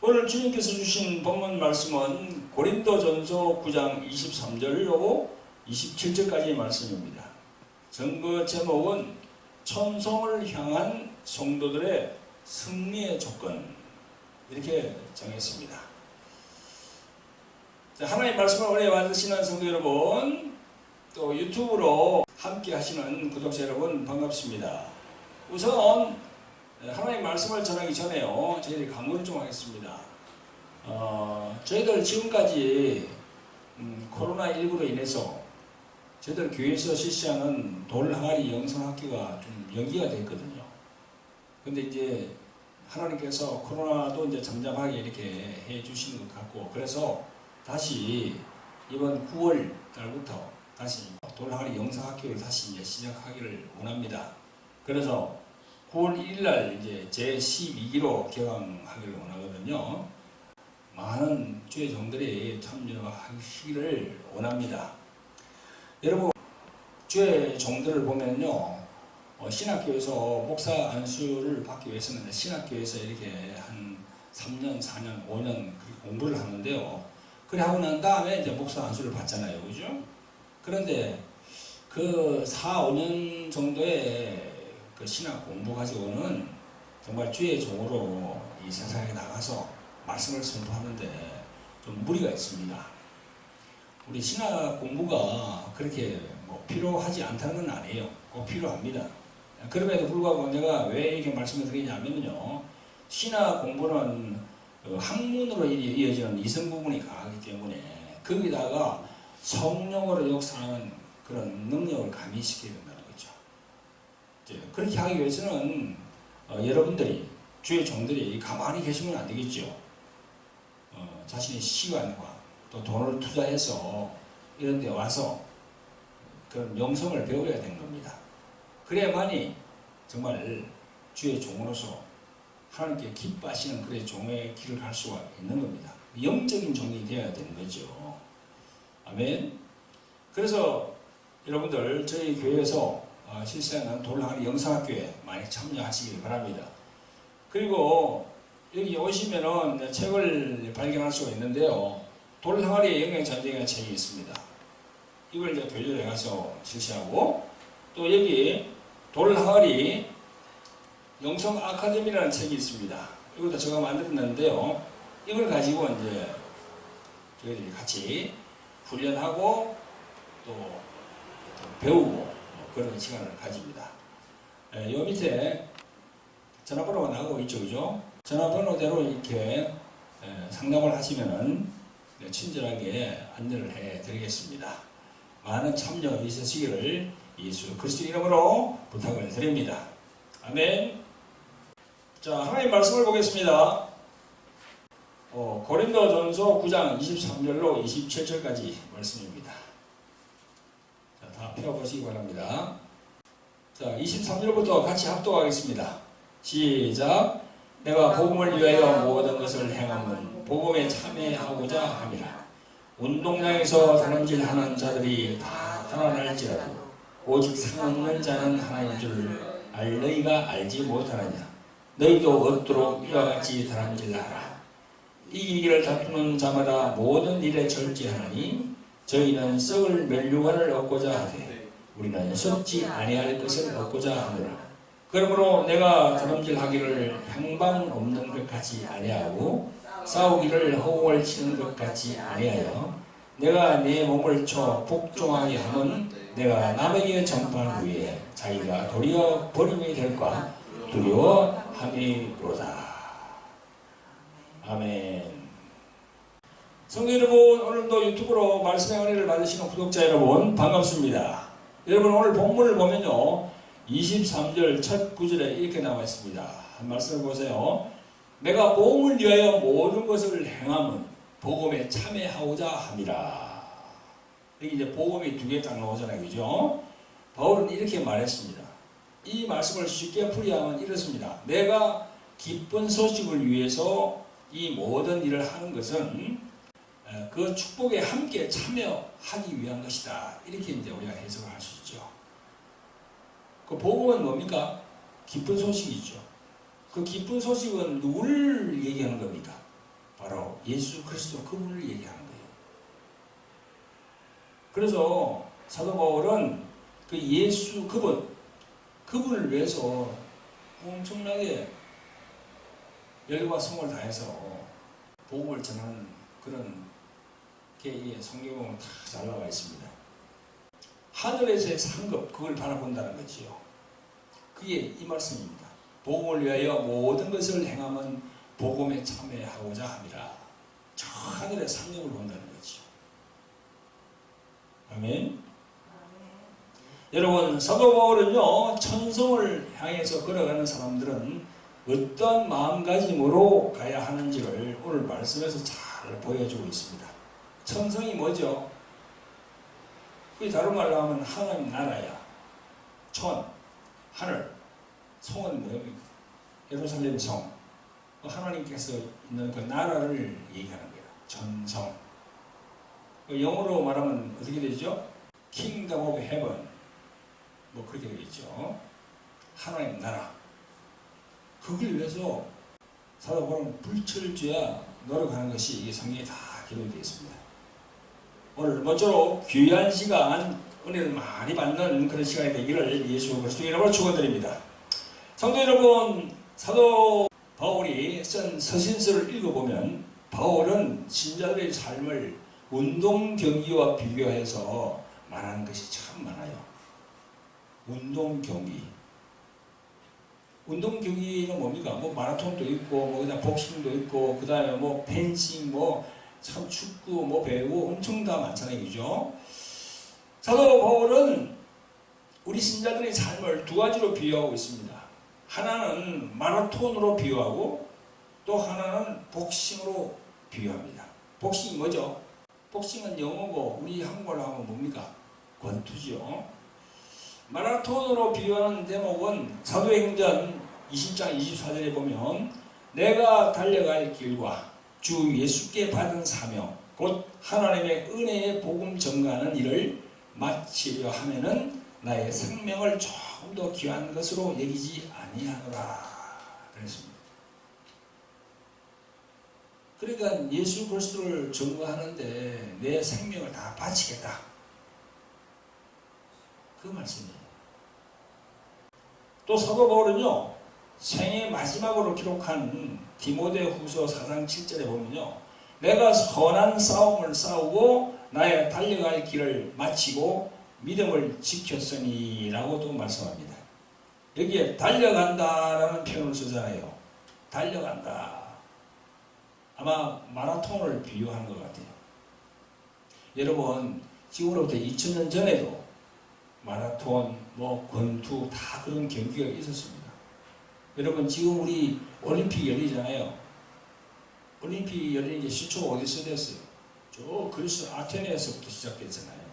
오늘 주님께서 주신 본문 말씀은 고린도전서 9장 23절로 27절까지의 말씀입니다. 전거 제목은 천성을 향한 성도들의 승리의 조건, 이렇게 정했습니다. 하나님의 말씀을 오래 받으시는 성도 여러분, 또 유튜브로 함께 하시는 구독자 여러분 반갑습니다. 우선 하나님의 말씀을 전하기 전에요, 저희들이 강구를 좀 하겠습니다. 저희들 지금까지 코로나19로 인해서 저희들 교회에서 실시하는 돌항아리 영성학교가 좀 연기가 됐거든요. 근데 이제 하나님께서 코로나도 이제 잠잠하게 이렇게 해 주시는 것 같고, 그래서 다시 이번 9월 달부터 다시 돌항아리 영성학교를 다시 이제 시작하기를 원합니다. 그래서 9월 1일 날 이제 제12기로 개강하기를 원하거든요. 많은 주의 종들이 참여하시기를 원합니다. 여러분, 주의 종들을 보면요, 신학교에서 목사 안수를 받기 위해서는 신학교에서 이렇게 한 3년, 4년, 5년 공부를 하는데요. 그래 하고 난 다음에 이제 목사 안수를 받잖아요. 그죠? 그런데 그 4, 5년 정도의 그 신학 공부 가지고는 정말 주의 종으로 이 세상에 나가서 말씀을 선포하는데 좀 무리가 있습니다. 우리 신학 공부가 그렇게 뭐 필요하지 않다는 건 아니에요. 꼭 필요합니다. 그럼에도 불구하고 내가 왜 이렇게 말씀을 드리냐면요, 신학 공부는 학문으로 이어지는 이성 부분이 강하기 때문에 거기다가 성령으로 역사하는 그런 능력을 가미시켜야 된다는 거죠. 그렇게 하기 위해서는 여러분들이, 주의 종들이 가만히 계시면 안 되겠죠. 자신의 시간과 또 돈을 투자해서 이런 데 와서 그런 영성을 배워야 되는 겁니다. 그래야만이 정말 주의 종으로서 하나님께 기뻐하시는 그의 종의 길을 갈 수가 있는 겁니다. 영적인 종이 되어야 되는 거죠. 아멘. 그래서 여러분들 저희 교회에서 실시하는 돌항아리 영성학교에 많이 참여하시길 바랍니다. 그리고 여기 오시면은 책을 발견할 수가 있는데요, 돌항아리의 영양전쟁이라는 책이 있습니다. 이걸 이제 교재에 가서 실시하고, 또 여기 돌항아리 영성 아카데미라는 책이 있습니다. 이것도 제가 만들었는데요, 이걸 가지고 이제 저희들이 같이 훈련하고 또 배우고 그런 시간을 가집니다. 요 밑에 전화번호가 나오고 있죠, 그죠? 전화번호대로 이렇게 상담을 하시면은 친절하게 안내를 해 드리겠습니다. 많은 참여 있으시기를 예수 그리스도 이름으로 부탁을 드립니다. 아멘. 자, 하나님 말씀을 보겠습니다. 고린도전서 9장 23절로 27절까지 말씀입니다. 자, 다 펴보시기 바랍니다. 자, 23절부터 같이 합독하겠습니다. 시작. 내가 복음을 위하여 모든 것을 행함은 복음에 참여하고자 함이라. 운동장에서 다름질하는 자들이 다 달아날지라도 오직 상없는 자는 하나인 줄 너희가 알지 못하느냐. 너희도 얻도록 이와 같이 다름질하라. 이기기를 다투는 자마다 모든 일에 절제하나니 저희는 썩을 멸류관을 얻고자 하되 우리는 썩지 아니할 것을 얻고자 하노라. 그러므로 내가 다름질하기를 향방 없는 것 같이 아니하고 싸우기를 허공을 치는 것 같이 아니하여 내가 내 몸을 쳐 복종하게 하면 내가 남에게 전파한 후에 자기가 도리어 버림이 될까 두려워함이로다. 아멘. 성도 여러분, 오늘도 유튜브로 말씀의 은혜를 받으시는 구독자 여러분 반갑습니다. 여러분, 오늘 본문을 보면요, 23절 첫 구절에 이렇게 나와 있습니다. 한 말씀을 보세요. 내가 복음을 위하여 모든 것을 행함은 복음에 참여하고자 함이라. 여기 이제 복음이 두 개 딱 나오잖아요, 그죠? 바울은 이렇게 말했습니다. 이 말씀을 쉽게 풀이하면 이렇습니다. 내가 기쁜 소식을 위해서 이 모든 일을 하는 것은 그 축복에 함께 참여하기 위한 것이다. 이렇게 이제 우리가 해석을 할 수 있죠. 그 복음은 뭡니까? 기쁜 소식이죠. 그 기쁜 소식은 누구를 얘기하는 겁니까? 예수 그리스도 그분을 얘기하는 거예요. 그래서 사도 바울은 그 예수 그분을 위해서 엄청나게 열과 성을 다해서 복음을 전하는 그런 게 성경에 보면 다 잘 나와 있습니다. 하늘에서의 상급, 그걸 바라본다는 거지요. 그게 이 말씀입니다. 복음을 위하여 모든 것을 행하면 복음에 참여하고자 함이라. 저 하늘의 상급을 본다는 거지요. 아멘. 여러분, 사도 바울은요, 천성을 향해서 걸어가는 사람들은 어떤 마음가짐으로 가야 하는지를 오늘 말씀에서 잘 보여주고 있습니다. 천성이 뭐죠? 그게 다른 말로 하면 하나님 나라야. 하늘. 성은 뭐입니까? 예루살렘 성. 하나님께서 있는 그 나라를 얘기하는 거예요. 천성. 영어로 말하면 어떻게 되죠? Kingdom of Heaven. 뭐 그렇게 되겠죠. 하나님 나라. 그걸 위해서 사도 바울은 불철주야 노력하는 것이 이 성경에 다 기록되어 있습니다. 오늘 모쪼록 귀한 시간, 은혜를 많이 받는 그런 시간이 되기를 예수 그리스도의 이름으로 축원드립니다. 성도 여러분, 사도 바울이 쓴 서신서를 읽어보면 바울은 신자들의 삶을 운동 경기와 비교해서 말하는 것이 참 많아요. 운동 경기. 운동 경기는 뭡니까? 뭐 마라톤도 있고, 뭐 그다음 복싱도 있고, 그다음에 뭐 펜싱, 뭐 참 축구, 뭐 배구 엄청 다 많잖아요, 그죠? 사도 바울은 우리 신자들의 삶을 두 가지로 비유하고 있습니다. 하나는 마라톤으로 비유하고 또 하나는 복싱으로 비유합니다. 복싱이 뭐죠? 복싱은 영어고 우리 한국어로 하면 뭡니까? 권투죠. 마라톤으로 비유하는 대목은 사도행전 20장 24절에 보면 내가 달려갈 길과 주 예수께 받은 사명 곧 하나님의 은혜의 복음 전가하는 일을 마치려 하면은 나의 생명을 조금 더 귀한 것으로 여기지 아니하노라 그랬습니다. 그러니까 예수 그리스도를 전가하는데 내 생명을 다 바치겠다. 그 말씀이에요. 또 사도 바울은요, 생애 마지막으로 기록한 디모데후서 4장 7절에 보면요, 내가 선한 싸움을 싸우고 나의 달려갈 길을 마치고 믿음을 지켰으니 라고 또 말씀합니다. 여기에 달려간다라는 표현을 쓰잖아요. 달려간다. 아마 마라톤을 비유하는 것 같아요. 여러분, 지금으로부터 2000년 전에도 마라톤, 뭐 권투 다 그런 경기가 있었습니다. 여러분, 지금 우리 올림픽 열리잖아요. 올림픽 열리는 게 시초가 어디서 됐어요? 저 그리스 아테네에서부터 시작됐잖아요.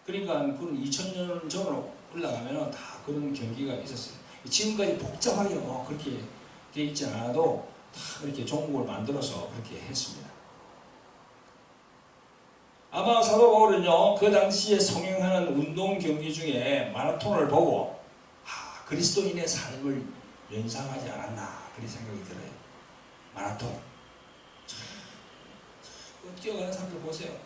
그러니까 그런 2000년 전으로 올라가면 다 그런 경기가 있었어요. 지금까지 복잡하게 뭐 그렇게 돼 있지 않아도 다 그렇게 종목을 만들어서 그렇게 했습니다. 아마 사도 바울은요, 그 당시에 성행하는 운동 경기 중에 마라톤을 보고 그리스도인의 삶을 연상하지 않았나 그런 생각이 들어요. 마라톤. 뛰어가는 사람들 보세요.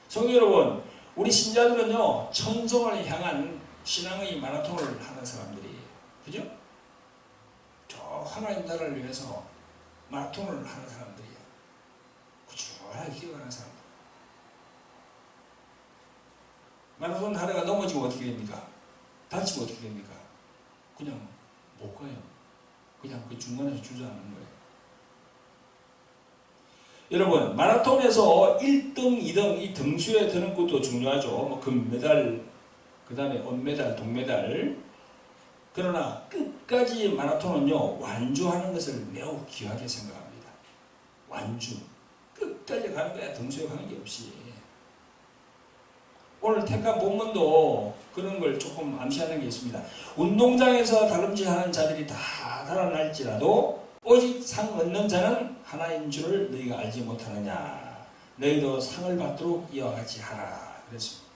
성도 여러분, 우리 신자들은요, 천성을 향한 신앙의 마라톤을 하는 사람들이에요. 그죠? 저 하나님 나라를 위해서 마라톤을 하는 사람들이에요. 꾸준하게 뛰어가는 사람들. 마라톤 하다가 넘어지면 어떻게 됩니까? 다치면 어떻게 됩니까? 그냥 못 가요. 그냥 그 중간에서 주저하는 거예요. 여러분, 마라톤에서 1등, 2등 이 등수에 드는 것도 중요하죠. 뭐 금메달, 그 다음에 은메달, 동메달. 그러나 끝까지 마라톤은요, 완주하는 것을 매우 귀하게 생각합니다. 완주. 끝까지 가는 거야. 등수에 관계없이. 오늘 택한 본문도 그런 걸 조금 암시하는 게 있습니다. 운동장에서 다름질하는 자들이 다 달아날지라도 오직 상 얻는 자는 하나인 줄을 너희가 알지 못하느냐. 너희도 상을 받도록 이와 같이 하라. 그랬습니다.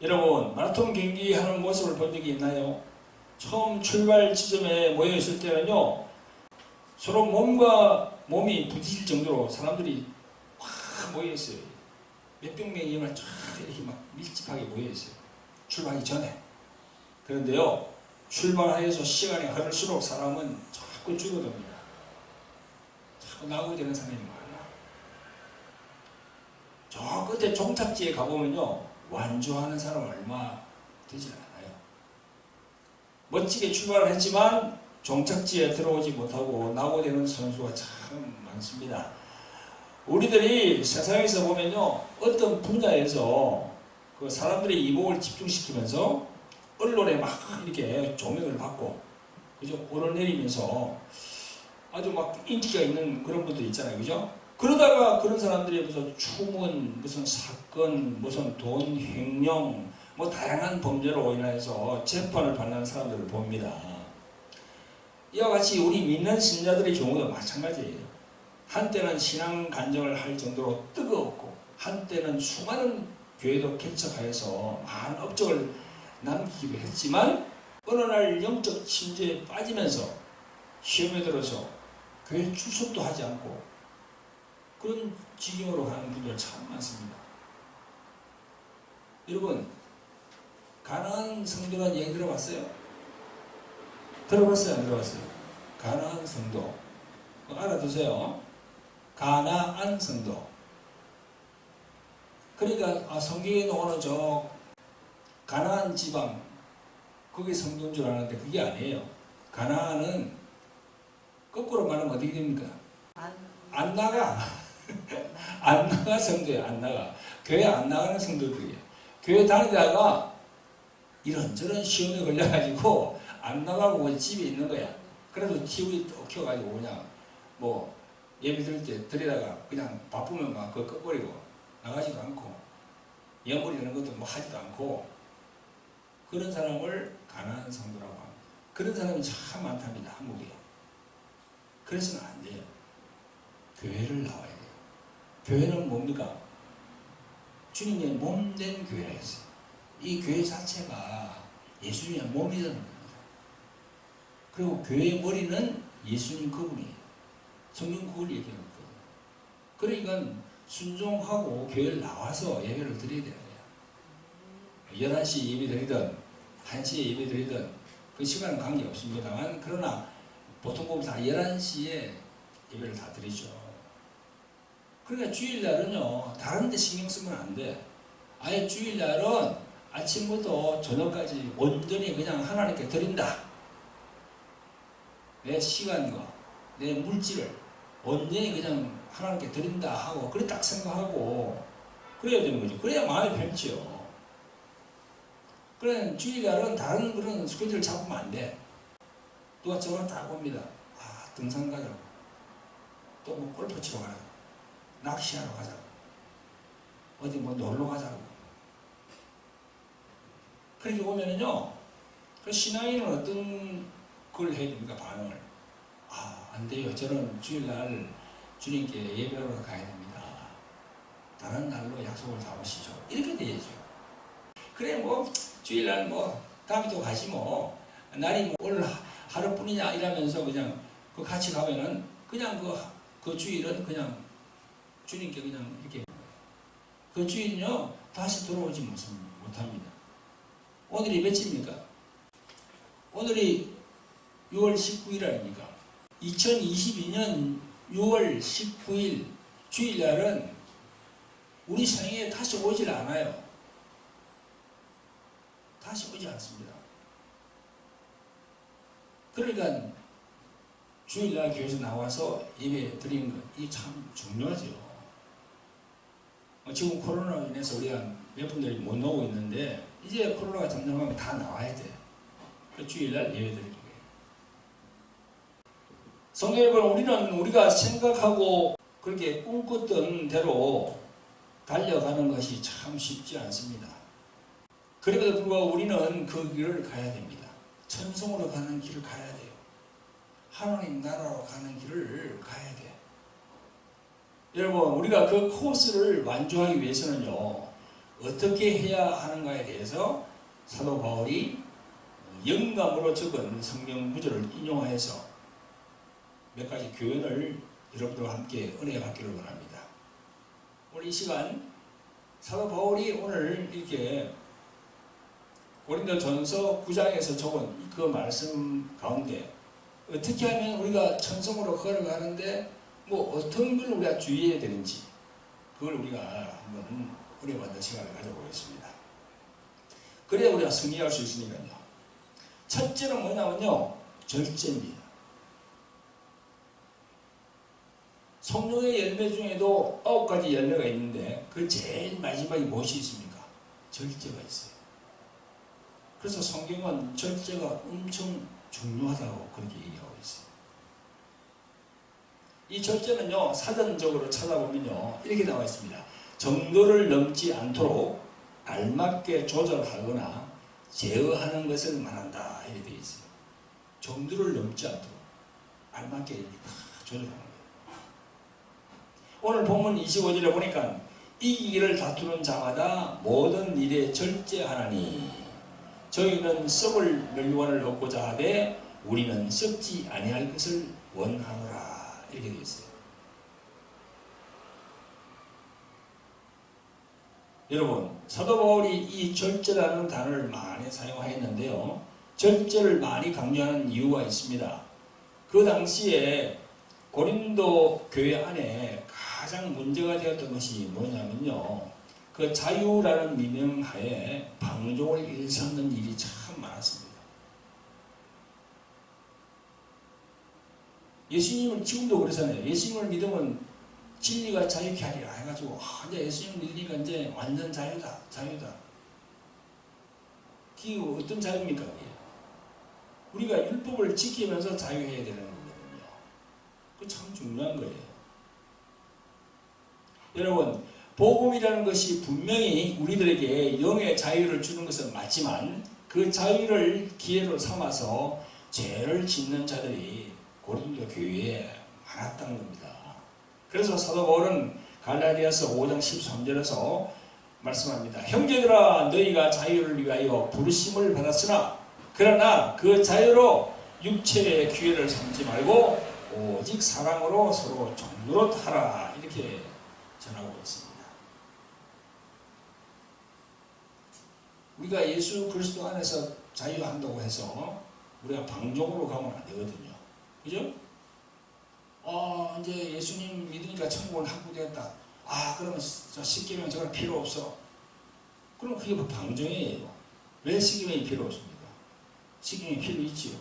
여러분, 마라톤 경기하는 모습을 본 적이 있나요? 처음 출발 지점에 모여 있을 때는요, 서로 몸과 몸이 부딪힐 정도로 사람들이 확 모여 있어요. 몇백 명이면 쫙 이렇게 막 밀집하게 모여 있어요. 출발하기 전에. 그런데요, 출발하여서 시간이 흐를수록 사람은 자꾸 줄어듭니다. 자꾸 나오게 되는 사람이 많아. 저 끝에 종착지에 가보면요, 완주하는 사람은 얼마 되지 않아요. 멋지게 출발을 했지만 종착지에 들어오지 못하고 나오게 되는 선수가 참 많습니다. 우리들이 세상에서 보면요, 어떤 분야에서 그 사람들의 이목을 집중시키면서 언론에 막 이렇게 조명을 받고, 그죠? 오르내리면서 아주 막 인기가 있는 그런 분들 있잖아요, 그죠? 그러다가 그런 사람들이 무슨 추문, 무슨 사건, 무슨 돈 횡령, 뭐 다양한 범죄로 인해서 재판을 받는 사람들을 봅니다. 이와 같이 우리 믿는 신자들의 경우도 마찬가지예요. 한때는 신앙 간증을 할 정도로 뜨거웠고, 한때는 수많은 교회도 개척하여서 많은 업적을 남기기도 했지만, 어느 날 영적 침체에 빠지면서 시험에 들어서 교회 출석도 하지 않고 그런 지경으로 가는 분들 참 많습니다. 여러분, 가나안 성도라는 얘기 들어봤어요? 들어봤어요? 안 들어봤어요? 가나안 성도. 알아두세요. 가나안 성도. 그러니까 성경에 나오는 저 가나안 지방, 그게 성도인 줄 아는데 그게 아니에요. 가나안은 거꾸로 말하면 어떻게 됩니까? 안 나가. 안 나가 성도예요. 안 나가. 교회 안 나가는 성도들이에요. 교회 다니다가 이런저런 시험에 걸려가지고 안 나가고 집에 있는 거야. 그래도 TV 또 켜가지고 그냥 뭐 예배 드릴 때 드리다가 그냥 바쁘면 막 그거 꺼버리고 나가지도 않고 영벌이 되는 것도 뭐 하지도 않고, 그런 사람을 가난한 성도라고 합니다. 그런 사람이 참 많답니다, 한국에. 그래서는 안 돼요. 교회를 나와야 돼요. 교회는 뭡니까? 주님의 몸된 교회라 했어요. 이 교회 자체가 예수님의 몸이라는 겁니다. 그리고 교회의 머리는 예수님 그분이에요. 성경 그걸 얘기하거든요. 그러니까 순종하고 교회를 나와서 예배를 드려야 돼요. 11시에 예배 드리든 1시에 예배 드리든 그 시간은 관계없습니다만, 그러나 보통 보면 다 11시에 예배를 다 드리죠. 그러니까 주일날은요, 다른 데 신경 쓰면 안 돼. 아예 주일날은 아침부터 저녁까지 온전히 그냥 하나님께 드린다. 내 시간과 내 물질을 온전히 그냥 하나님께 드린다 하고, 그래 딱 생각하고 그래야 되는 거죠. 그래야 마음이 편치요. 그래 주일날은 다른 그런 스케줄을 잡으면 안 돼. 누가 전화 딱 옵니다. 아, 등산 가자고. 또 뭐 골프 치러 가자고. 낚시하러 가자고. 어디 뭐 놀러 가자고. 그렇게 오면은요, 그 신앙인은 어떤 걸 해야 됩니까? 반응을. 아, 안 돼요. 저는 주일날 주님께 예배하러 가야 됩니다. 다른 날로 약속을 잡으시죠. 이렇게 돼야죠. 그래 뭐 주일날 뭐 다음에 또 가시 뭐 날이 뭐 오늘 하루뿐이냐 이러면서 그냥 그 같이 가면은 그냥 그 주일은 그냥 주님께 그냥 이렇게 그 주일은요 다시 돌아오지 못합니다. 오늘이 며칠입니까? 오늘이 6월 19일 아닙니까? 2022년 6월 19일 주일날은 우리 생에 다시 오질 않아요. 다시 오지 않습니다. 그러니까 주일날 교회에서 나와서 예배 드리는 것, 이게 참 중요하죠. 지금 코로나로 인해서 우리가 몇 분들이 못 나오고 있는데, 이제 코로나가 잠잠하면 다 나와야 돼요. 그 주일날 예배 드리는 거예요. 성도 여러분, 우리는 우리가 생각하고 그렇게 꿈꿨던 대로 달려가는 것이 참 쉽지 않습니다. 그럼에도 불구하고 우리는 그 길을 가야 됩니다. 천성으로 가는 길을 가야 돼요. 하나님 나라로 가는 길을 가야 돼요. 여러분, 우리가 그 코스를 완주하기 위해서는요, 어떻게 해야 하는가에 대해서 사도 바울이 영감으로 적은 성경 구절을 인용하여서 몇 가지 교훈을 여러분들과 함께 은혜 받기를 원합니다. 오늘 이 시간 사도 바울이 오늘 이렇게 고린도전서 9장에서 적은 그 말씀 가운데 어떻게 하면 우리가 천성으로 걸어가는데 뭐 어떤 걸 우리가 주의해야 되는지 그걸 우리가 한번 은혜받는 시간을 가져보겠습니다. 그래야 우리가 승리할 수 있으니까요. 첫째는 뭐냐면요, 절제입니다. 성령의 열매 중에도 9가지 열매가 있는데 그 제일 마지막에 무엇이 있습니까? 절제가 있어요. 그래서 성경은 절제가 엄청 중요하다고 그렇게 얘기하고 있어요. 이 절제는요, 사전적으로 찾아보면요, 이렇게 나와 있습니다. 정도를 넘지 않도록 알맞게 조절하거나 제어하는 것을 말한다. 이렇게 되어 있어요. 정도를 넘지 않도록 알맞게 조절하는 거예요. 오늘 본문 25절에 보니까 이기기를 다투는 자마다 모든 일에 절제하나니 저희는 썩을 멸류관을 얻고자 하되 우리는 썩지 아니할 것을 원하노라. 이렇게 되어 있어요. 여러분, 사도 바울이 이 절제라는 단어를 많이 사용하였는데요, 절제를 많이 강조하는 이유가 있습니다. 그 당시에 고린도 교회 안에 가장 문제가 되었던 것이 뭐냐면요, 그 자유라는 미명하에 방종을 일삼는 일이 참 많았습니다. 예수님은 지금도 그러잖아요. 예수님을 믿으면 진리가 자유케 하리라 해가지고 이제 예수님을 믿으니까 이제 완전 자유다. 그게 어떤 자유입니까? 우리가 율법을 지키면서 자유해야 되는 거거든요. 그게 참 중요한 거예요. 여러분, 복음이라는 것이 분명히 우리들에게 영의 자유를 주는 것은 맞지만 그 자유를 기회로 삼아서 죄를 짓는 자들이 고린도 교회에 많았다는 겁니다. 그래서 사도 바울은 갈라디아서 5장 13절에서 말씀합니다. 형제들아, 너희가 자유를 위하여 부르심을 받았으나 그러나 그 자유로 육체의 기회를 삼지 말고 오직 사랑으로 서로 종노릇하라. 이렇게 전하고 있습니다. 우리가 예수 그리스도 안에서 자유한다고 해서 우리가 방종으로 가면 안 되거든요. 그죠? 이제 예수님 믿으니까 천국은 확보되었다. 그러면 저 십계명 저건 필요 없어. 그럼 그게 뭐 방종이에요. 왜 십계명이 필요 없습니까? 십계명이 필요 있지요.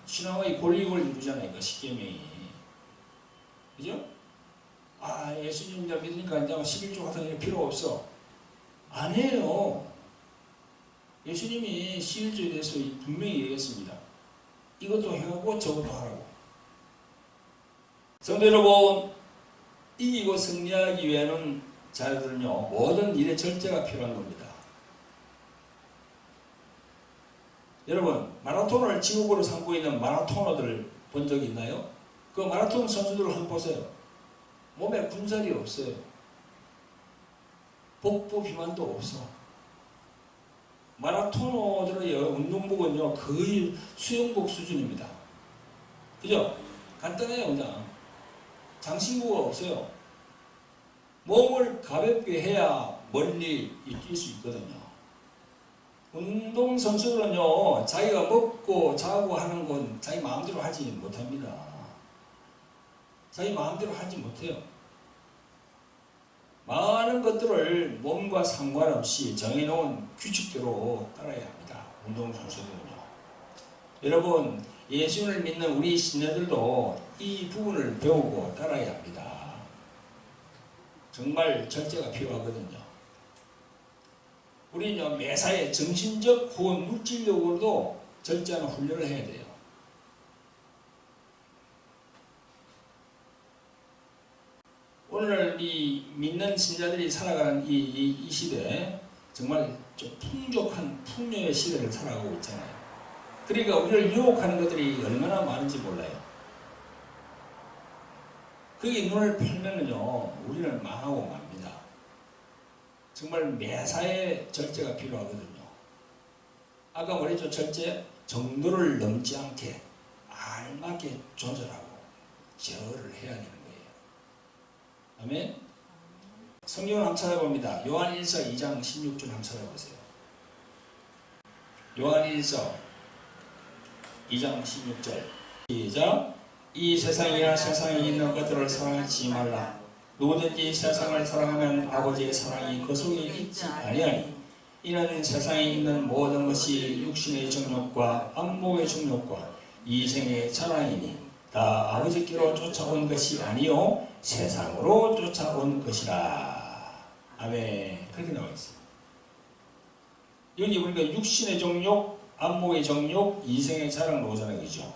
신앙의 권리를 이루잖아요. 그 십계명이. 그죠? 예수님 이제 믿으니까 이제 11조 같은 게 필요 없어. 아니에요. 예수님이 11조에 대해서 분명히 얘기했습니다. 이것도 해가고 저것도 하라고. 성도 여러분, 이기고 승리하기 위해는 자들은요, 모든 일에 절제가 필요한 겁니다. 여러분, 마라톤을 지옥으로 삼고 있는 마라토너들을 본 적이 있나요? 그 마라톤 선수들을 한번 보세요. 몸에 군살이 없어요. 복부 비만도 없어. 마라토너들의 운동복은요, 거의 수영복 수준입니다. 그죠? 간단해요, 그냥. 장신구가 없어요. 몸을 가볍게 해야 멀리 뛸 수 있거든요. 운동선수들은요, 자기가 먹고 자고 하는 건 자기 마음대로 하지 못합니다. 자기 마음대로 하지 못해요. 많은 것들을 몸과 상관없이 정해놓은 규칙대로 따라야 합니다. 운동선수들은요. 여러분, 예수를 믿는 우리 신자들도 이 부분을 배우고 따라야 합니다. 정말 절제가 필요하거든요. 우리는 매사에 정신적 혹은 물질적으로도 절제하는 훈련을 해야 돼요. 오늘 이 믿는 신자들이 살아가는 이 시대에 정말 좀 풍족한 풍요의 시대를 살아가고 있잖아요. 그러니까 우리를 유혹하는 것들이 얼마나 많은지 몰라요. 거기 눈을 팔면은요, 우리는 망하고 맙니다. 정말 매사에 절제가 필요하거든요. 아까 말했죠. 첫째, 정도를 넘지 않게 알맞게 조절하고 제어를 해야 되는 거예요. 아멘. 성경을 한번 찾아봅니다. 요한 1서 2장 16절 한번 찾아보세요. 요한 1서 2장 16절 시작. 이 세상이나 세상에 있는 것들을 사랑하지 말라. 누구든지 세상을 사랑하면 아버지의 사랑이 그 속에 있지 아니하니 이는 세상에 있는 모든 것이 육신의 정욕과 안목의 정욕과 이생의 자랑이니 다 아버지께로 쫓아온 것이 아니요 세상으로 쫓아온 것이라. 아멘. 그렇게 나와 있어요. 여기 보니까 육신의 정욕, 안목의 정욕, 이생의 자랑 나오잖아요. 그죠?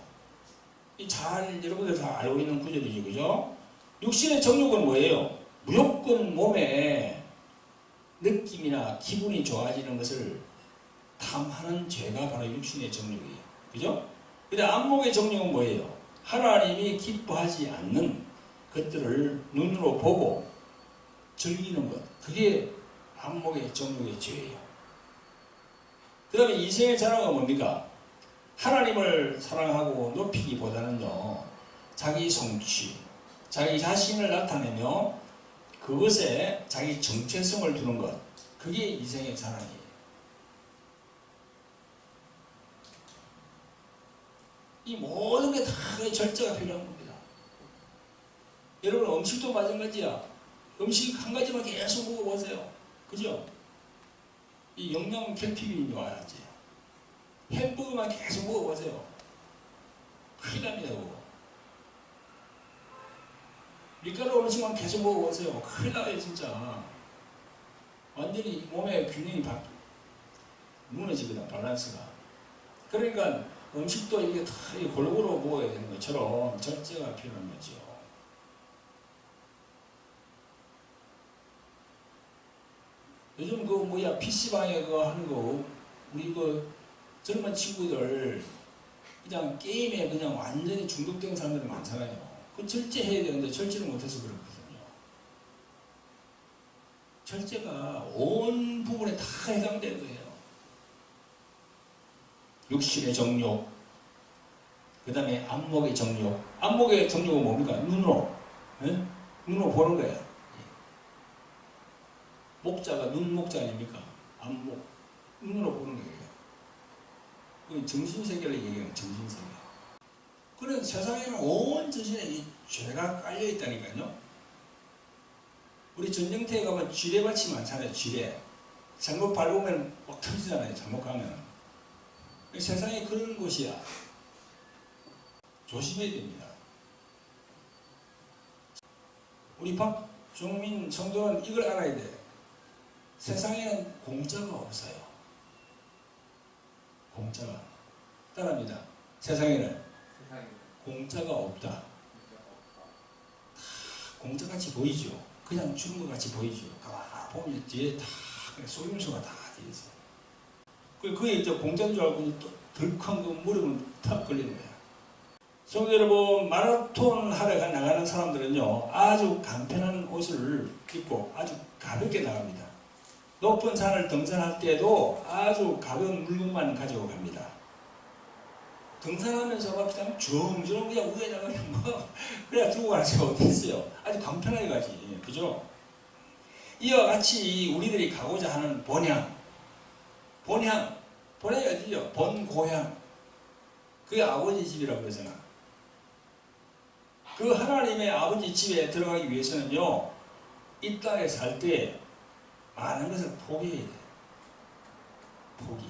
잘 여러분들 다 알고 있는 구절이죠. 그죠? 육신의 정욕은 뭐예요? 무조건 몸에 느낌이나 기분이 좋아지는 것을 탐하는 죄가 바로 육신의 정욕이에요. 그죠? 근데 안목의 정욕은 뭐예요? 하나님이 기뻐하지 않는 것들을 눈으로 보고 즐기는 것. 그게 안목의 정욕의 죄예요. 그 다음에 이생의 자랑은 뭡니까? 하나님을 사랑하고 높이기보다는요, 자기 성취, 자기 자신을 나타내며 그것에 자기 정체성을 두는 것. 그게 이생의 자랑이에요. 이 모든 게 다 절제가 필요한 겁니다. 여러분 음식도 마찬가지야. 음식 한 가지만 계속 먹어보세요. 그죠? 이 영양 결핍이 와야지. 햄버거만 계속 먹어보세요. 큰일 납니다. 그거. 밀가루 음식만 계속 먹어보세요. 큰일 나요 진짜. 완전히 몸의 균형이 무너지거든. 밸런스가. 그러니까 음식도 이게 다 골고루 먹어야 되는 것처럼 절제가 필요한 거죠. 요즘 그 뭐야 PC방에 그거 하는 거 우리 그 젊은 친구들 그냥 게임에 그냥 완전히 중독된 사람들이 많잖아요. 그 절제해야 되는데 절제를 못해서 그렇거든요. 절제가 온 부분에 다 해당되는 거예요. 육신의 정욕, 그 다음에 안목의 정욕. 안목의 정욕은 뭡니까? 눈으로. 네? 눈으로 보는 거예요. 목자가 눈 목자 아닙니까? 안목. 눈으로 보는 거예요. 그 정신세계를 얘기해요. 정신세계. 그런 세상에는 온 전신에 이 죄가 깔려있다니까요. 우리 전쟁터에 가면 쥐레밭이 많잖아요. 쥐레. 잘못 밟으면 막 터지잖아요. 잘못 가면. 세상에 그런 곳이야. 조심해야 됩니다. 우리 박종민 성도는 이걸 알아야 돼. 세상에는 공짜가 없어요. 공짜가. 따라합니다. 세상에는 공짜가 없다. 다 공짜같이 보이죠. 그냥 주는 것 같이 보이죠. 보면 뒤에 다 속임수가 다 되어 있어요. 그게 이제 공짜인 줄 알고 덜컹 그 무릎을 탁 걸리는 거야. 성도 여러분, 마라톤 하러 나가는 사람들은요, 아주 간편한 옷을 입고 아주 가볍게 나갑니다. 높은 산을 등산할 때도 아주 가벼운 물건만 가지고 갑니다. 등산하면서 막 그냥 주렁주렁 그냥 위에다가 뭐 그래야 두고 가는 데가 어디 있어요. 아주 간편하게 가지. 그죠? 이와 같이 우리들이 가고자 하는 본향이 어디죠? 본고향. 그게 아버지 집이라고 그러잖아. 그 하나님의 아버지 집에 들어가기 위해서는요, 이 땅에 살 때 많은 것을 포기해야 돼. 포기.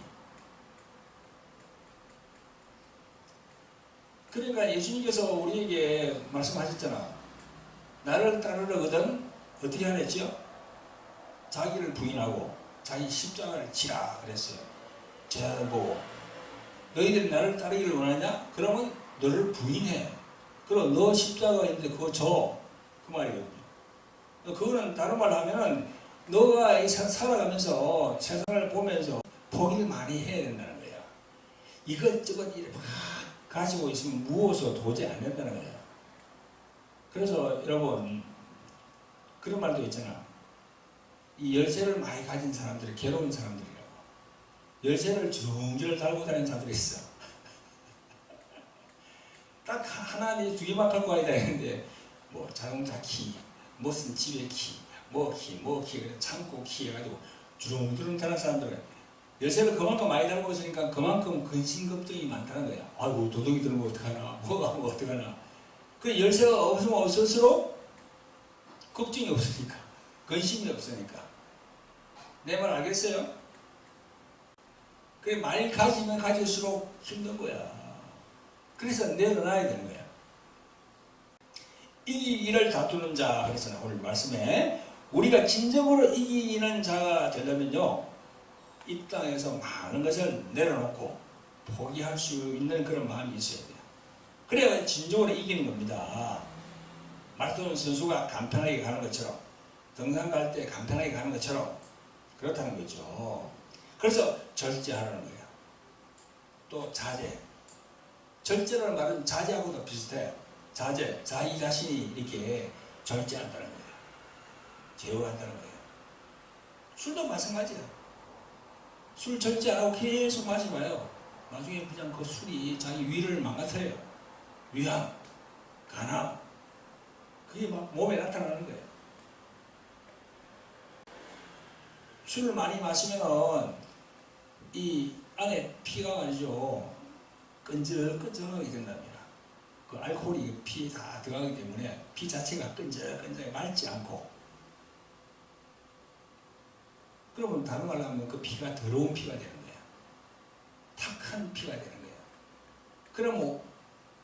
그러니까 예수님께서 우리에게 말씀하셨잖아. 나를 따르려거든 어떻게 하랬죠? 자기를 부인하고 자기 십자가를 지라 그랬어요. 제자를 보고 너희들이 나를 따르기를 원하냐? 그러면 너를 부인해. 그럼 너 십자가가 있는데 그거 줘. 그 말이거든요. 그거는 다른 말로 하면은 너가 살아가면서 세상을 보면서 포기를 많이 해야 된다는 거야. 이것저것 이렇게 막 가지고 있으면 무거워서 도저히 안 된다는 거야. 그래서 여러분 그런 말도 있잖아. 이 열쇠를 많이 가진 사람들이 괴로운 사람들이라고. 열쇠를 주렁주렁 달고 다니는 사람들이 있어. 딱 하나, 두 개만 갖고 가야 되는데, 뭐 자동차 키, 무슨 집의 키, 뭐 키, 창고 키 해가지고 주렁주렁 다니는 사람들은 열쇠를 그만큼 많이 달고 있으니까 그만큼 근심 걱정이 많다는 거야. 아이고 도둑이 들면 어떡하나, 뭐가 뭐 어떡하나. 그 열쇠가 없으면 없을수록 걱정이 없으니까, 근심이 없으니까. 내 말 알겠어요? 그래 많이 가지면 가질수록 힘든 거야. 그래서 내려놔야 되는 거야. 이기기를 다투는 자, 그래서 오늘 말씀에 우리가 진정으로 이기는 자가 되려면요, 이 땅에서 많은 것을 내려놓고 포기할 수 있는 그런 마음이 있어야 돼요. 그래야 진정으로 이기는 겁니다. 마라톤 선수가 간편하게 가는 것처럼, 등산 갈 때 간편하게 가는 것처럼 그렇다는 거죠. 그래서 절제하라는 거예요. 또 자제. 절제라는 말은 자제하고도 비슷해요. 자제, 자기 자신이 이렇게 절제한다는 거예요. 제어한다는 거예요. 술도 마찬가지야. 술 절제 안 하고 계속 마셔봐요. 나중에 그냥 그 술이 자기 위를 망가뜨려요. 위암, 간암, 그게 막 몸에 나타나는 거예요. 술을 많이 마시면은 이 안에 피가 말이죠, 끈적끈적하게 된답니다. 그 알코올이 피에 다 들어가기 때문에 피 자체가 끈적끈적하게 맑지 않고, 그러면 다른 말로 하면 그 피가 더러운 피가 되는 거야. 탁한 피가 되는 거야. 그러면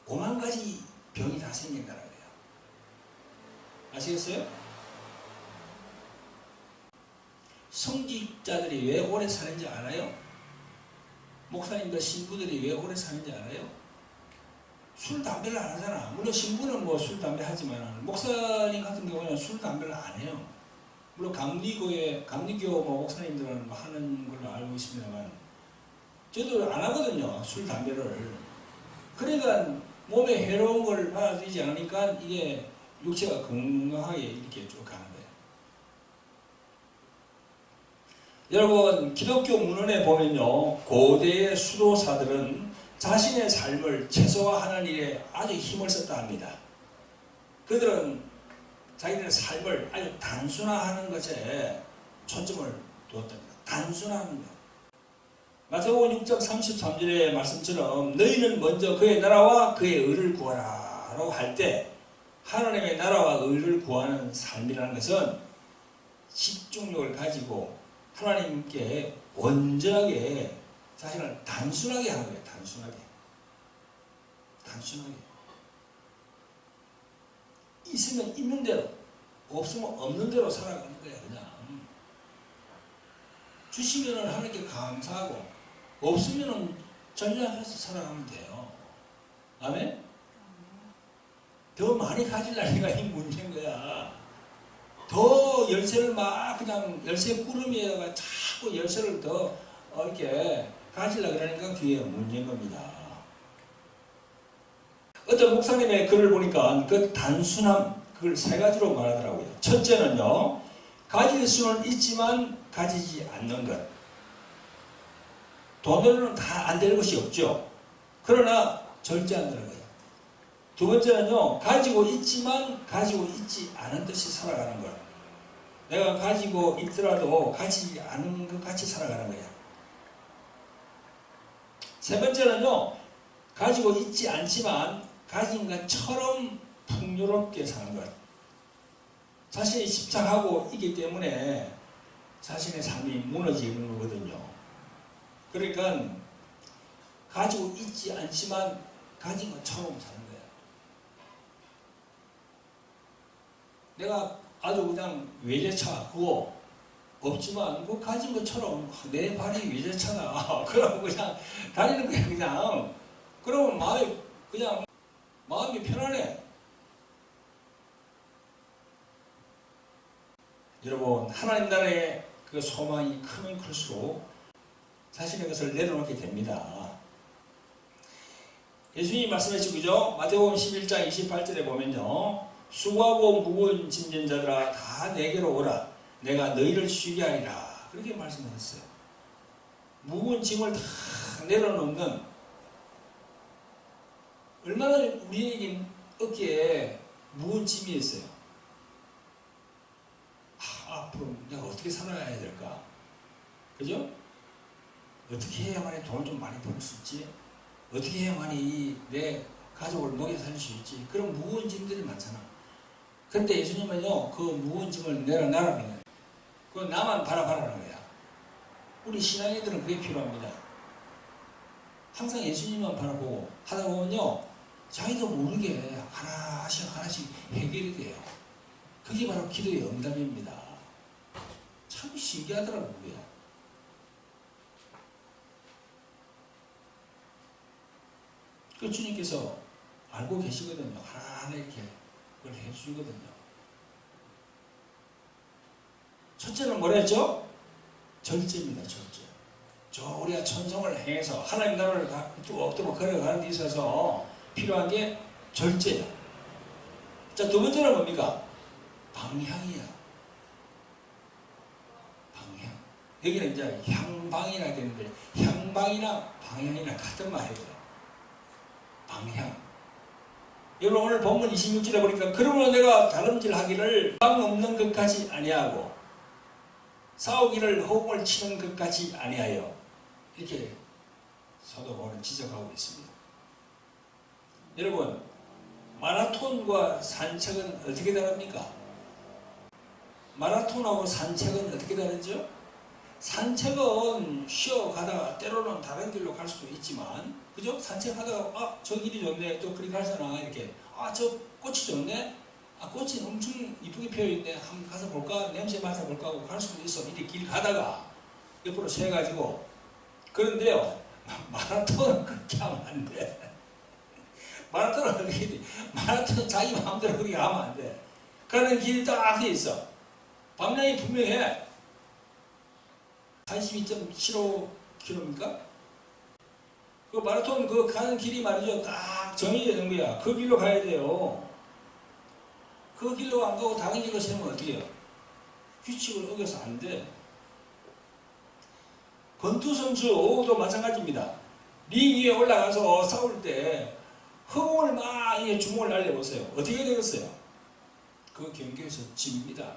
오만 가지 병이 다 생긴다는 거예요. 아시겠어요? 성직자들이 왜 오래 사는지 알아요? 목사님들, 신부들이 왜 오래 사는지 알아요? 술, 담배를 안 하잖아. 물론 신부는 뭐 술, 담배 하지만 목사님 같은 경우는 술, 담배를 안 해요. 물론 감리교 뭐 목사님들은 하는 걸로 알고 있습니다만, 저도 안 하거든요, 술, 담배를. 그러니까 몸에 해로운 걸 받아들이지 않으니까 이게 육체가 건강하게 이렇게 쭉 가는 거예요. 여러분, 기독교 문헌에 보면요, 고대의 수도사들은 자신의 삶을 최소화하는 일에 아주 힘을 썼다 합니다. 그들은 자기들의 삶을 아주 단순화하는 것에 초점을 두었답니다. 단순화하는 것. 마태복음 6장 33절의 말씀처럼 너희는 먼저 그의 나라와 그의 의를 구하라 라고 할 때, 하나님의 나라와 의를 구하는 삶이라는 것은 집중력을 가지고 하나님께 온전하게 자신을 단순하게 하는 거예요. 단순하게. 있으면 있는 대로, 없으면 없는 대로 살아가는 거예요. 그냥 주시면은 하나님께 감사하고, 없으면은 전략해서 살아가면 돼요. 아멘? 더 많이 가지려니까 이 문제인 거야. 더 열쇠를 막 그냥 열쇠 꾸러미에다가 자꾸 열쇠를 더 이렇게 가지려고 그러니까 그게 문제인 겁니다. 어떤 목사님의 글을 보니까 그 단순함, 그걸 세 가지로 말하더라고요. 첫째는요, 가질 수는 있지만 가지지 않는 것. 돈으로는 다 안 될 것이 없죠. 그러나 절제한다는 거예요. 두 번째는요, 가지고 있지만 가지고 있지 않은 듯이 살아가는 것. 내가 가지고 있더라도 가지지 않은 것 같이 살아가는 거야. 세 번째는요, 가지고 있지 않지만 가진 것처럼 풍요롭게 사는 것. 자신이 집착하고 있기 때문에 자신의 삶이 무너지는 거거든요. 그러니까 가지고 있지 않지만 가진 것처럼 사는 거야. 내가 아주 그냥 외제차 그거 없지만 그 가진 것처럼 내 발이 외제차다. 그러고 그냥 다니는 거야. 그냥. 그러면 마음이 편안해. 여러분, 하나님 나라의 그 소망이 크면 클수록 자신의 것을 내려놓게 됩니다. 예수님이 말씀하시고, 그죠? 마태복음 11장 28절에 보면요, 수고하고 무거운 짐진 자들아 다 내게로 오라. 내가 너희를 쉬게 하리라. 그렇게 말씀하셨어요. 무거운 짐을 다 내려놓는, 얼마나 우리에게 어깨에 무거운 짐이 있어요. 앞으로 내가 어떻게 살아야 될까? 그죠? 어떻게 해야만이 돈을 좀 많이 벌 수 있지? 어떻게 해야만이 내 가족을 먹여 살릴 수 있지? 그런 무거운 짐들이 많잖아. 그런데 예수님은요, 그 무거운 짐을 내려놔라는 거예요. 그건 나만 바라봐라는 거야. 우리 신앙인들은 그게 필요합니다. 항상 예수님만 바라보고 하다 보면요, 자기도 모르게 하나씩 해결이 돼요. 그게 바로 기도의 응답입니다. 참 신기하더라고요. 그 주님께서 알고 계시거든요. 하나하나 이렇게 그걸 해주시거든요. 첫째는 뭐라 했죠? 절제입니다. 절제. 우리가 천성을 행해서 하나님 나라를 얻도록 걸어가는 데 있어서 필요한 게 절제야. 자, 두 번째는 뭡니까? 방향이야. 방향. 여기는 이제 향방이라 되는데, 향방이나 방향이나 같은 말이에요. 방향. 여러분, 오늘 본문 26절에 보니까, 그러므로 내가 다름질하기를 방 없는 것까지 아니하고 싸우기를 허공을 치는 것까지 아니하여, 이렇게 사도 바울은 지적하고 있습니다. 여러분, 마라톤과 산책은 어떻게 다릅니까? 마라톤하고 산책은 어떻게 다르죠? 산책은 쉬어가다가 때로는 다른 길로 갈 수도 있지만, 그죠? 산책하다가 저 길이 좋네, 또 그리 가잖아. 이렇게 저 꽃이 좋네, 꽃이 엄청 이쁘게 피어있네, 한번 가서 볼까, 냄새 맡아볼까 하고 갈 수도 있어. 이렇게 길 가다가 옆으로 세가지고. 그런데요, 마라톤은 그렇게 하면 안 돼. 마라톤은 어떻게 돼? 마라톤은 자기 마음대로 그렇게 하면 안 돼. 가는 길이 딱 돼 있어. 방향이 분명해. 42.75km입니까? 그 마라톤 그 가는 길이 말이죠. 딱 정해져 있는 거야. 그 길로 가야 돼요. 그 길로 안 가고 다른 길로 세우면 어떻게 해요? 규칙을 어겨서 안 돼. 권투 선수도 마찬가지입니다. 링 위에 올라가서 싸울 때 허공을 막 주먹을 날려보세요. 어떻게 되겠어요? 그 경기에서 집니다.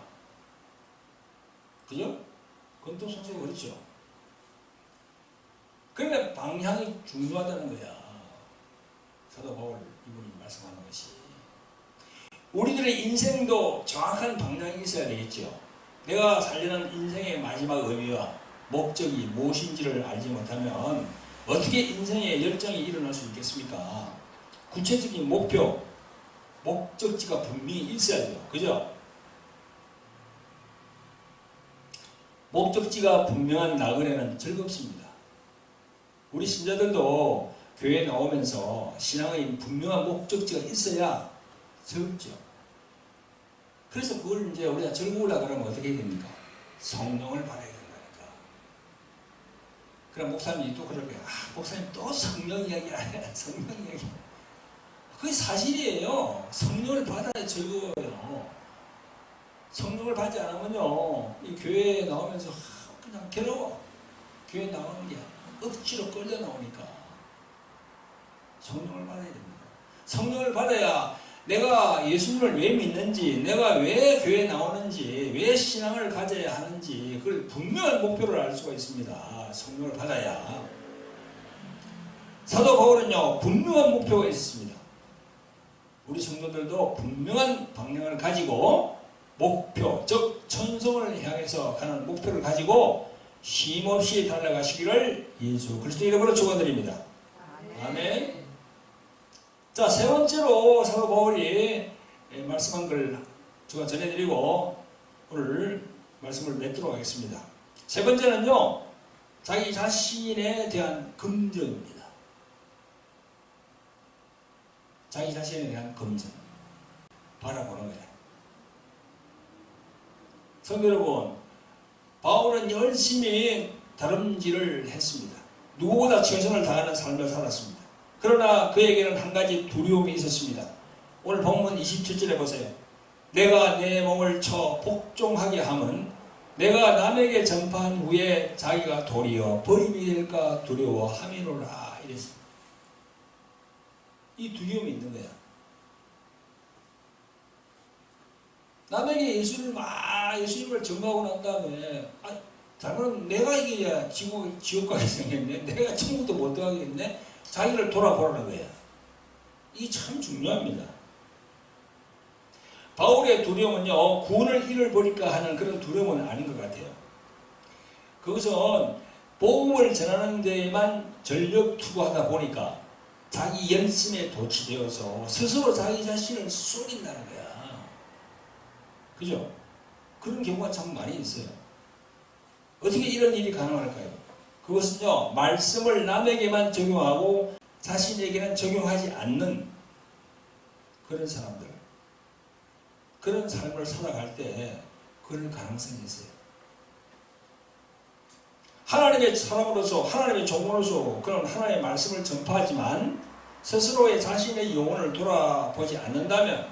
그죠? 권투 선수가 그렇죠. 그러니까 방향이 중요하다는 거야. 사도 바울 이분이 말씀하는 것이. 우리들의 인생도 정확한 방향이 있어야 되겠죠. 내가 살려는 인생의 마지막 의미와 목적이 무엇인지를 알지 못하면 어떻게 인생의 열정이 일어날 수 있겠습니까? 구체적인 목표, 목적지가 분명히 있어야죠. 그죠? 목적지가 분명한 나그네는 즐겁습니다. 우리 신자들도 교회에 나오면서 신앙의 분명한 목적지가 있어야 즐겁죠. 그래서 그걸 이제 우리가 즐거우려고 그러면 어떻게 해야 됩니까? 성령을 받아야 된다니까. 그럼 목사님이 또 그럴 거야. 목사님 또 성령 이야기 안 해. 성령 이야기. 그게 사실이에요. 성령을 받아야 즐거워요. 성령을 받지 않으면요, 이 교회에 나오면서 그냥 괴로워. 교회에 나오는 게 억지로 끌려 나오니까. 성령을 받아야 됩니다. 성령을 받아야 내가 예수님을 왜 믿는지, 내가 왜 교회에 나오는지, 왜 신앙을 가져야 하는지 그걸 분명한 목표를 알 수가 있습니다. 성령을 받아야. 사도 바울은요, 분명한 목표가 있습니다. 우리 성도들도 분명한 방향을 가지고 목표, 즉 천성을 향해서 가는 목표를 가지고 쉼없이 달려가시기를 예수 그리스도 이름으로 축원드립니다. 아멘. 자, 세 번째로 사도 바울이 말씀한 걸 제가 전해드리고 오늘 말씀을 맺도록 하겠습니다. 세 번째는요, 자기 자신에 대한 긍정입니다. 자기 자신에 대한 긍정. 바라보는 거예요. 성도 여러분, 바울은 열심히 다름질을 했습니다. 누구보다 최선을 다하는 삶을 살았습니다. 그러나 그에게는 한 가지 두려움이 있었습니다. 오늘 본문 27절에 보세요. 내가 내 몸을 쳐 복종하게 함은 내가 남에게 전파한 후에 자기가 도리어 버림이 될까 두려워함이로라. 이랬습니다. 이 두려움이 있는 거야. 남에게 예수님을 전파하고 난 다음에 잘못하면 내가 이겨야 지옥 가게 생겼네. 내가 천국도 못 들어가겠네. 자기를 돌아보라는 거야. 이게 참 중요합니다. 바울의 두려움은요, 구원을 잃어버릴까 하는 그런 두려움은 아닌 것 같아요. 그것은 복음을 전하는 데에만 전력 투구하다 보니까 자기 연심에 도취되어서 스스로 자기 자신을 속인다는 거야. 그죠? 그런 경우가 참 많이 있어요. 어떻게 이런 일이 가능할까요? 그것은요, 말씀을 남에게만 적용하고 자신에게는 적용하지 않는 그런 사람들, 그런 삶을 살아갈 때 그럴 가능성이 있어요. 하나님의 사람으로서, 하나님의 종으로서 그런 하나님의 말씀을 전파하지만 스스로의 자신의 영혼을 돌아보지 않는다면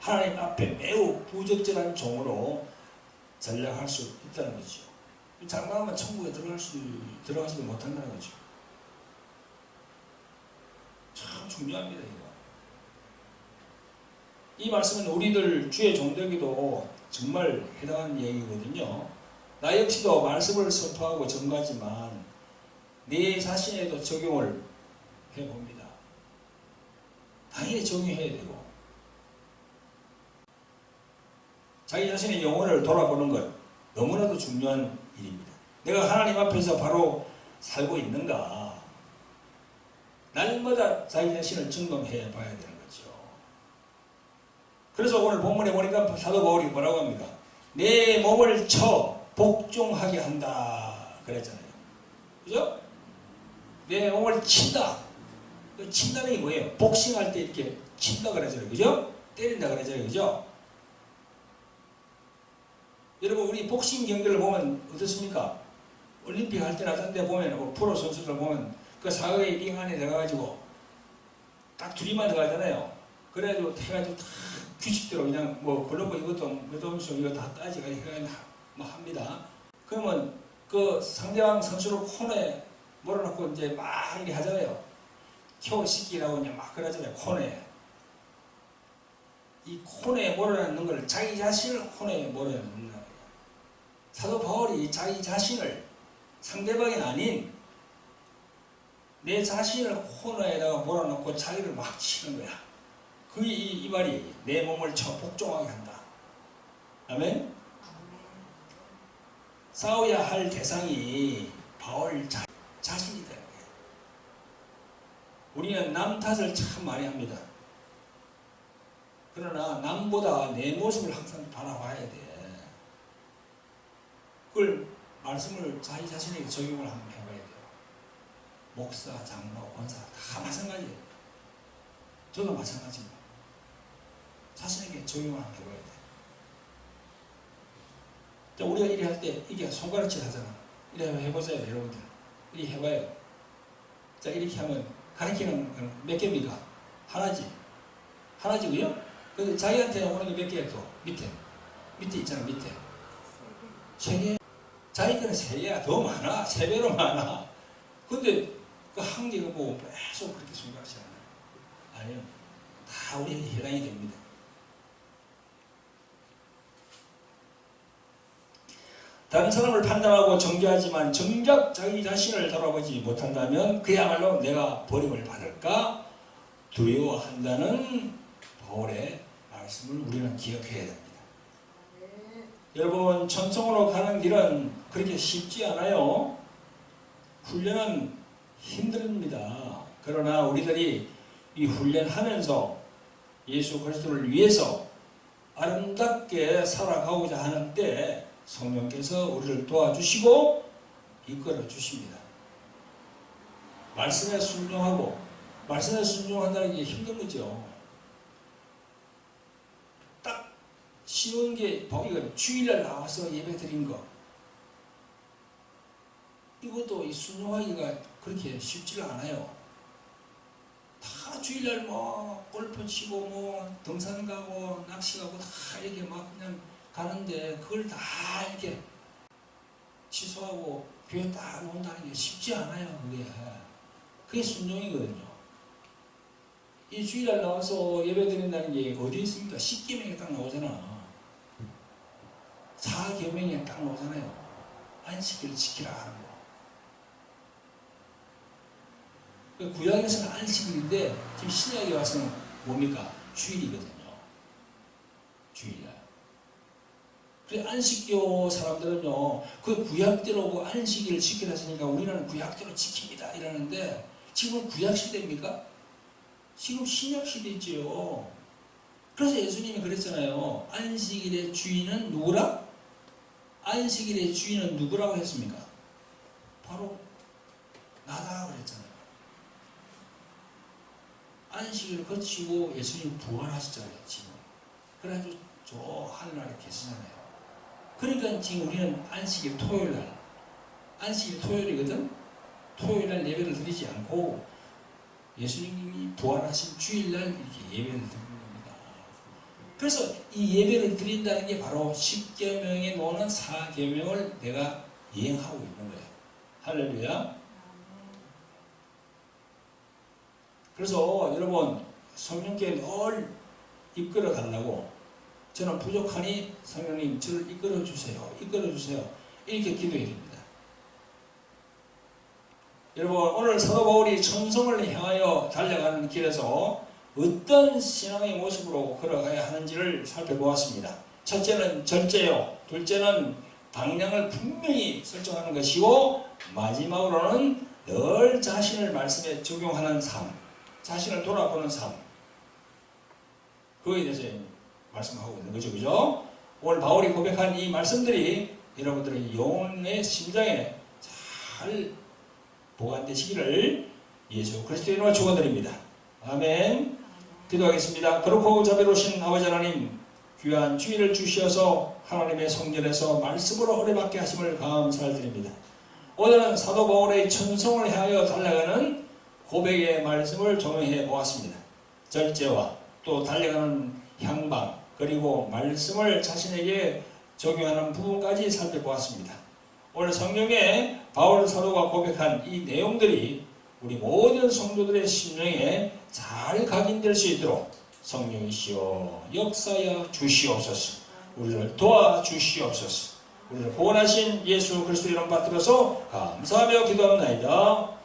하나님 앞에 매우 부적절한 종으로 전락할 수 있다는 거죠. 장담하면 천국에 들어가지도 못한다는 거죠. 참 중요합니다, 이거. 이 말씀은 우리들 주의 종들에게도 정말 해당하는 얘기거든요. 나 역시도 말씀을 선포하고 전가지만 내 자신에도 적용을 해봅니다. 당연히 적용해야 되고 자기 자신의 영혼을 돌아보는 것 너무나도 중요한 일입니다. 내가 하나님 앞에서 바로 살고 있는가, 날마다 자기 자신을 점검해 봐야 되는 거죠. 그래서 오늘 본문에 보니까 사도 바울이 뭐라고 합니까? 내 몸을 쳐 복종하게 한다 그랬잖아요. 그죠? 내 몸을 친다. 친다는 게 뭐예요? 복싱할 때 이렇게 친다 그러잖아요. 그죠? 때린다 그러잖아요. 그죠? 여러분, 우리 복싱 경기를 보면 어떻습니까? 올림픽 할 때나 딴 데 보면, 프로 선수들 보면 그 사회의 링 안에 들어가지고 딱 둘이만 들어가잖아요. 그래가지고 해가지고 다 규칙대로 그냥 글로브 이것도 몇 점수 이거 다 따지고 해가지고 합니다. 그러면 그 상대방 선수를 코너에 몰아놓고 이제 막 이렇게 하잖아요. 켜시키라고 이제 막 그러잖아요. 코너에. 이 코너에 몰아넣는 걸 자기 자신을 코너에 몰아넣는 거예요. 사도 바울이 자기 자신을 상대방이 아닌 내 자신을 코너에다가 몰아넣고 자기를 막 치는 거야. 그게 이 말이 내 몸을 쳐 복종하게 한다. 아멘? 싸워야 할 대상이 바울 자신이다. 우리는 남 탓을 참 많이 합니다. 그러나 남보다 내 모습을 항상 바라봐야 돼. 그걸 말씀을 자기 자신에게 적용을 한번 해봐야 돼요. 목사, 장로, 권사 다 마찬가지예요. 저도 마찬가지입니다. 자신에게 적용을 한번 해봐야 돼요. 자, 우리가 이래 할 때 이게 손가락질 하잖아. 이래 해보세요, 여러분들. 이렇게 해봐요. 자, 이렇게 하면 가리키는 몇 개입니까? 하나지. 하나지고요. 근데 자기한테 오는 게 몇 개야 또? 밑에 있잖아, 밑에. 3개. 자기 거는 3개야. 더 많아. 3배로 많아. 근데 그 한 개가 뭐 계속 그렇게 손가락질 하나요? 아니요. 다 우리에게 해당이 됩니다. 다른 사람을 판단하고 정죄하지만 정작 자기 자신을 돌아보지 못한다면 그야말로 내가 버림을 받을까 두려워한다는 바울의 말씀을 우리는 기억해야 됩니다. 여러분, 천성으로 가는 길은 그렇게 쉽지 않아요. 훈련은 힘듭니다. 그러나 우리들이 이 훈련하면서 예수 그리스도를 위해서 아름답게 살아가고자 하는 때 성령께서 우리를 도와주시고 이끌어 주십니다. 말씀에 순종하고, 말씀에 순종한다는 게 힘든 거죠. 딱 쉬운 게 이거 주일날 나와서 예배 드린 거, 이것도 이 순종하기가 그렇게 쉽지가 않아요. 다 주일날 골프 치고 등산 가고 낚시 가고 다 이렇게 막 그냥 가는데 그걸 다 이렇게 취소하고 교회 딱 놓는다는 게 쉽지 않아요. 그게 순종이거든요. 이 주일날 나와서 예배 드린다는 게 어디 있습니까? 10계명에 딱 나오잖아. 4계명에 딱 나오잖아요. 안식일을 지키라 하는 거. 구약에서는 안식일인데 지금 신약에 와서는 뭡니까? 주일이거든요. 주일날. 그래 안식교 사람들은요, 그 구약대로 그 안식일을 지키라 했으니까 우리는 구약대로 지킵니다 이러는데 지금 구약 시대입니까? 지금 신약 시대지요. 그래서 예수님이 그랬잖아요. 안식일의 주인은 누구라? 안식일의 주인은 누구라고 했습니까? 바로 나다 그랬잖아요. 안식일을 거치고 예수님이 부활하셨잖아요. 지금. 그래가지고 저 하늘나라에 계시잖아요. 그러니까 지금 우리는 안식일 토요일날, 안식일 토요일이거든. 토요일날 예배를 드리지 않고 예수님이 부활하신 주일날 이렇게 예배를 드리는 겁니다. 그래서 이 예배를 드린다는 게 바로 10계명에 놓는 4계명을 내가 이행하고 있는 거예요. 할렐루야. 그래서 여러분 성령께 늘 이끌어 달라고, 저는 부족하니 성령님 저를 이끌어 주세요. 이끌어 주세요. 이렇게 기도해야 됩니다. 여러분 오늘 사도 바울이 천성을 향하여 달려가는 길에서 어떤 신앙의 모습으로 걸어가야 하는지를 살펴보았습니다. 첫째는 절제요. 둘째는 방향을 분명히 설정하는 것이고, 마지막으로는 늘 자신을 말씀에 적용하는 삶, 자신을 돌아보는 삶, 그거에 대해서 말씀하고 있는 거죠. 그죠? 오늘 바울이 고백한 이 말씀들이 여러분들의 영혼의 심장에 잘 보관되시기를 예수 그리스도의 이름으로 축원드립니다. 아멘. 기도하겠습니다. 그렇고 자비로우신 아버지 하나님, 귀한 주일을 주시어서 하나님의 성전에서 말씀으로 은혜받게 하심을 감사드립니다. 오늘은 사도 바울의 천성을 향하여 달려가는 고백의 말씀을 적용해 보았습니다. 절제와 또 달려가는 향방, 그리고 말씀을 자신에게 적용하는 부분까지 살펴보았습니다. 오늘 성경에 바울 사도가 고백한 이 내용들이 우리 모든 성도들의 심령에 잘 각인될 수 있도록 성령이시여 역사여 주시옵소서. 우리를 도와주시옵소서. 우리를 구원하신 예수 그리스도 이름 받들어서 감사하며 기도합니다.